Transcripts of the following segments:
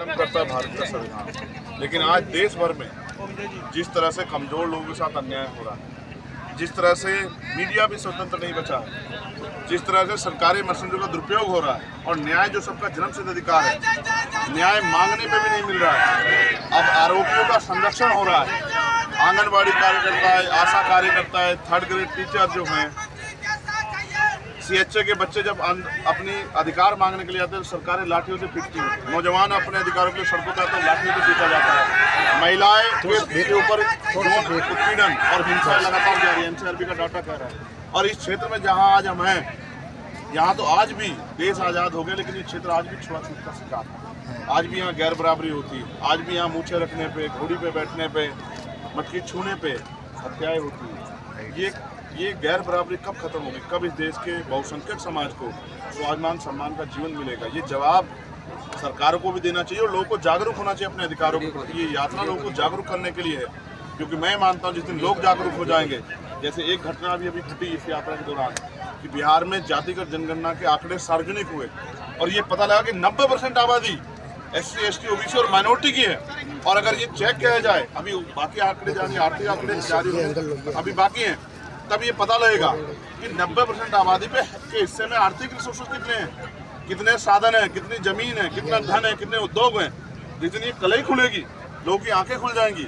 खत्म करता है भारत का संविधान। लेकिन आज देश भर में जिस तरह से कमजोर लोगों के साथ अन्याय हो रहा है, जिस तरह से मीडिया भी स्वतंत्र नहीं बचा है, जिस तरह से सरकारी मशीनरी का दुरुपयोग हो रहा है और न्याय जो सबका जन्मसिद्ध अधिकार है, न्याय मांगने पे भी नहीं मिल रहा है। अब आरोपियों का संरक्षण हो रहा है। आंगनबाड़ी कार्यकर्ता है, आशा कार्यकर्ता है, थर्ड ग्रेड टीचर जो हैं, CHA के बच्चे जब अपनी अधिकार मांगने के लिए आते हैं तो सरकारें लाठियों से पीटती हैं। नौजवान अपने अधिकारों के लिए सड़कों पर आते हैं, लाठियों से पीटा जाता है। महिलाएं के ऊपर उत्पीड़न और हिंसा लगातार जारी है, NCRB का डाटा कह रहा है। और इस क्षेत्र में जहां आज हम हैं, यहाँ तो आज भी देश आज़ाद हो गया, लेकिन ये क्षेत्र आज भी छुआछूत का शिकार है। आज भी यहाँ गैर बराबरी होती है, आज भी यहाँ मूछें रखने पे, घोड़ी पे बैठने पे, मटकी छूने पे हत्याएं होती है। ये गैर बराबरी कब खत्म होगी? कब इस देश के बहुसंख्यक समाज को स्वाभिमान सम्मान का जीवन मिलेगा? ये जवाब सरकारों को भी देना चाहिए और लोगों को जागरूक होना चाहिए अपने अधिकारों के प्रति। ये यात्रा लोगों को जागरूक करने के लिए है, क्योंकि मैं मानता हूँ जिस दिन लोग जागरूक हो जाएंगे, जैसे एक घटना भी अभी घटी इस यात्रा के दौरान कि बिहार में जातिगत जनगणना के आंकड़े सार्वजनिक हुए और ये पता लगा कि 90% आबादी SC, ST, OBC और माइनॉरिटी की है। और अगर ये चेक किया जाए, अभी बाकी आंकड़े जाने आर्थिक आंकड़े जारी अभी बाकी हैं, तब ये पता लगेगा कि 90% आबादी पे के हिस्से में आर्थिक रिसोर्सेज कितने हैं, कितने साधन हैं, कितनी जमीन है, कितना धन है, कितने उद्योग हैं। जितनी ये कलई खुलेगी, लोगों की आंखें खुल जाएंगी।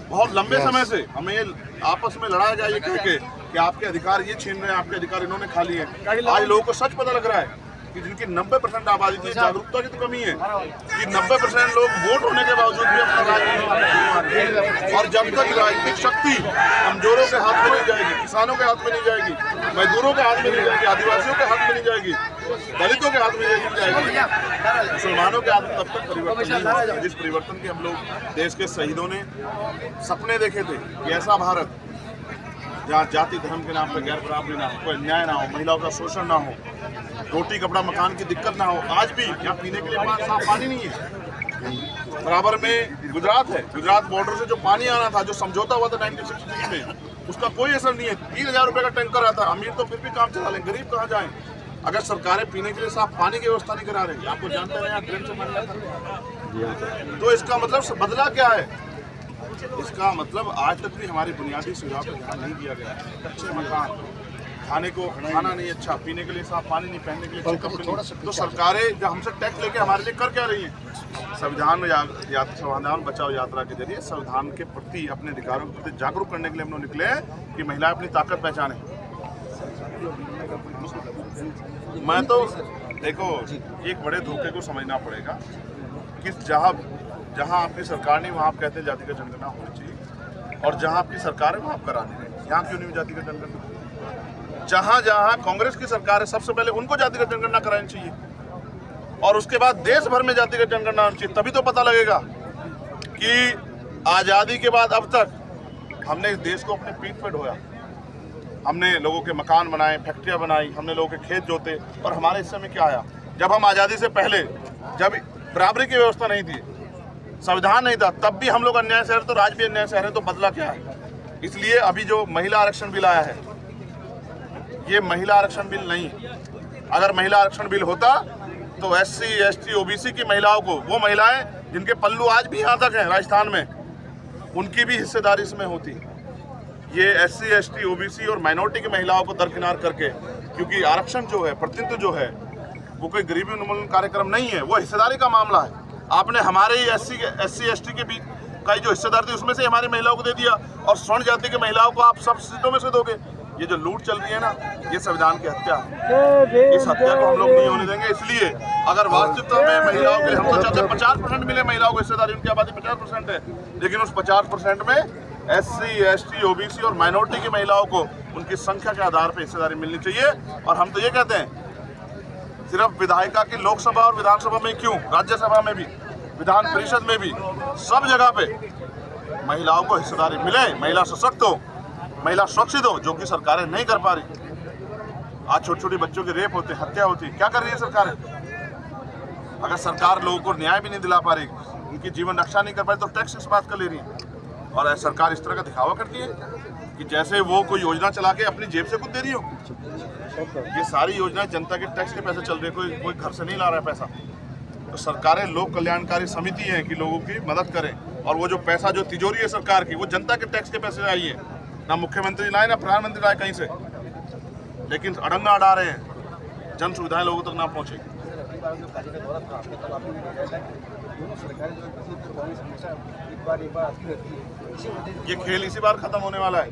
बहुत लंबे समय से हमें आपस में लड़ाया गया ये कह के कि आपके अधिकार ये छीन रहे हैं, आपके अधिकार इन्होंने खा लिए हैं। आज लोगों को सच पता लग रहा है कि जिनकी 90% आबादी थी, जागरूकता की तो कमी है कि 90% लोग वोट होने के बावजूद भी अपना राजनीतिक, और जब तक राजनीतिक शक्ति कमजोरों के हाथ में नहीं जाएगी, किसानों के हाथ में नहीं जाएगी, मजदूरों के हाथ में नहीं जाएगी, आदिवासियों के हाथ में नहीं जाएगी, दलितों के हाथ में नहीं जाएगी, मुसलमानों के हाथ में तब तक परिवर्तन नहीं होगा। जिस परिवर्तन के हम लोग देश के शहीदों ने सपने देखे थे कि ऐसा भारत जहाँ जाति धर्म के नाम पर गैर बराबरी ना हो, कोई अन्याय ना हो, महिलाओं का शोषण ना हो, रोटी कपड़ा मकान की दिक्कत ना हो। आज भी यहाँ पीने के लिए साफ पानी नहीं है। बराबर में गुजरात है, गुजरात बॉर्डर से जो पानी आना था, जो समझौता हुआ था 1963 में, उसका कोई असर नहीं है। 3000 रुपये का टैंकर आता है। अमीर तो फिर भी काम चला लें, गरीब कहाँ जाएं? अगर सरकारें पीने के लिए साफ पानी की व्यवस्था नहीं करा रही, आपको जानते हैं यहाँ ट्रेन से पानी आता, तो इसका मतलब बदला क्या है? इसका मतलब आज तक भी हमारी बुनियादी सुविधाओं पर ध्यान नहीं दिया गया है। अच्छे मकान, खाने को खाना नहीं अच्छा, पीने के लिए साफ पानी नहीं, पहनने के लिए कपड़े नहीं। तो सरकारें जो हमसे टैक्स लेके हमारे लिए कर क्या रही हैं? संविधान बचाओ यात्रा के जरिए संविधान के प्रति, अपने अधिकारों के प्रति जागरूक करने के लिए हम लोग निकले हैं कि महिलाएं अपनी ताकत पहचानें। मैं तो देखो, एक बड़े धोखे को समझना पड़ेगा कि जहाँ आपकी सरकार नहीं, वहाँ आप कहते हैं जातिगत जनगणना होनी चाहिए, और जहाँ आपकी सरकार है वहाँ आप करा नहीं रहे। यहाँ क्यों नहीं जातिगत जनगणना? जहाँ कांग्रेस की सरकार है, सबसे पहले उनको जातिगत जनगणना करानी चाहिए और उसके बाद देश भर में जातिगत जनगणना होनी चाहिए। तभी तो पता लगेगा कि आज़ादी के बाद अब तक हमने इस देश को अपने पीठ पे ढोया। हमने लोगों के मकान बनाए, फैक्ट्रियाँ बनाई, हमने लोगों के खेत जोते, और हमारे हिस्से में क्या आया? जब हम आज़ादी से पहले, जब बराबरी की व्यवस्था नहीं थी, संविधान नहीं था, तब भी हम लोग अन्याय से रहे, तो आज भी अन्याय से रहे, तो बदला क्या है? इसलिए अभी जो महिला आरक्षण बिल आया है, ये महिला आरक्षण बिल नहीं। अगर महिला आरक्षण बिल होता तो SC, ST, OBC की महिलाओं को, वो महिलाएं जिनके पल्लू आज भी यहाँ तक हैं राजस्थान में, उनकी भी हिस्सेदारी इसमें होती। ये SC, ST, OBC और माइनॉरिटी की महिलाओं को दरकिनार करके, क्योंकि आरक्षण जो है, प्रतिनिधित्व जो है, वो कोई गरीबी उन्मूलन कार्यक्रम नहीं है, वो हिस्सेदारी का मामला है। आपने हमारे ही SC, ST के बीच का जो हिस्सेदार थी, उसमें से हमारी महिलाओं को दे दिया, और स्वर्ण जाति की महिलाओं को आप सब सीटों में से दोगे। ये जो लूट चल रही है ना, ये संविधान की हत्या है। इस हत्या को हम लोग नहीं होने देंगे। इसलिए अगर वास्तविकता में महिलाओं के लिए, हम तो चाहते हैं 50% मिले महिलाओं को हिस्सेदारी, उनकी आबादी 50% है, लेकिन उस 50% में SC, ST, OBC और माइनॉरिटी की महिलाओं को उनकी संख्या के आधार पर हिस्सेदारी मिलनी चाहिए। और हम तो ये कहते हैं, सिर्फ विधायिका की लोकसभा और विधानसभा में क्यों, राज्यसभा में भी, विधान परिषद में भी, सब जगह पे महिलाओं को हिस्सेदारी मिले, महिला सशक्त हो, महिला सुरक्षित हो, जो कि सरकारें नहीं कर पा रही। आज छोटे छोटे बच्चों के रेप होते, हत्या होती, क्या कर रही है सरकारें? अगर सरकार लोगों को न्याय भी नहीं दिला पा रही, उनकी जीवन रक्षा नहीं कर पा रही, तो टैक्स इस बात का ले रही है। और सरकार इस तरह का दिखावा करती है कि जैसे वो कोई योजना चला के अपनी जेब से कुछ दे रही हो। ये सारी योजनाएं जनता के टैक्स के पैसे चल रही है, कोई घर से नहीं ला रहा है पैसा। तो सरकारें लोक कल्याणकारी समिति हैं कि लोगों की मदद करें, और वो जो पैसा जो तिजोरी है सरकार की वो जनता के टैक्स के पैसे आई है, ना मुख्यमंत्री लाए ना प्रधानमंत्री लाए कहीं से, लेकिन अड़ंगा अड़ा रहे हैं, जन सुविधाएं लोगों तक ना पहुंचे। ये खेल इसी बार खत्म होने वाला है।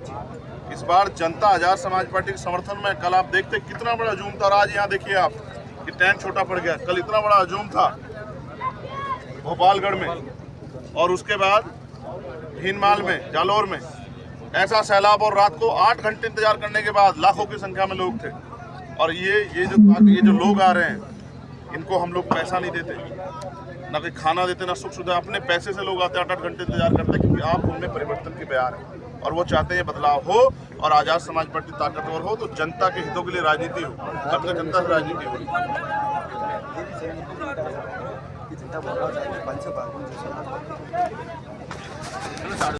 इस बार जनता आजाद समाज पार्टी के समर्थन में, कल आप देखते कितना बड़ा हजूम था, और आज यहाँ देखिए आप कि टेंट छोटा पड़ गया। कल इतना बड़ा हजूम था भोपालगढ़ में, और उसके बाद भीनमाल में, जालोर में ऐसा सैलाब, और रात को 8 घंटे इंतजार करने के बाद लाखों की संख्या में लोग थे। और ये जो लोग आ रहे हैं, इनको हम लोग पैसा नहीं देते, ना कोई खाना देते, ना सुख सुविधा, अपने पैसे से लोग आते हैं, 8-8 घंटे इंतजार करते हैं, क्योंकि आप उनमें परिवर्तन की बयार है, और वो चाहते हैं बदलाव हो और आजाद समाज पार्टी ताकतवर हो, तो जनता के हितों के लिए राजनीति हो। अब तक जनता से राजनीति हो रही है।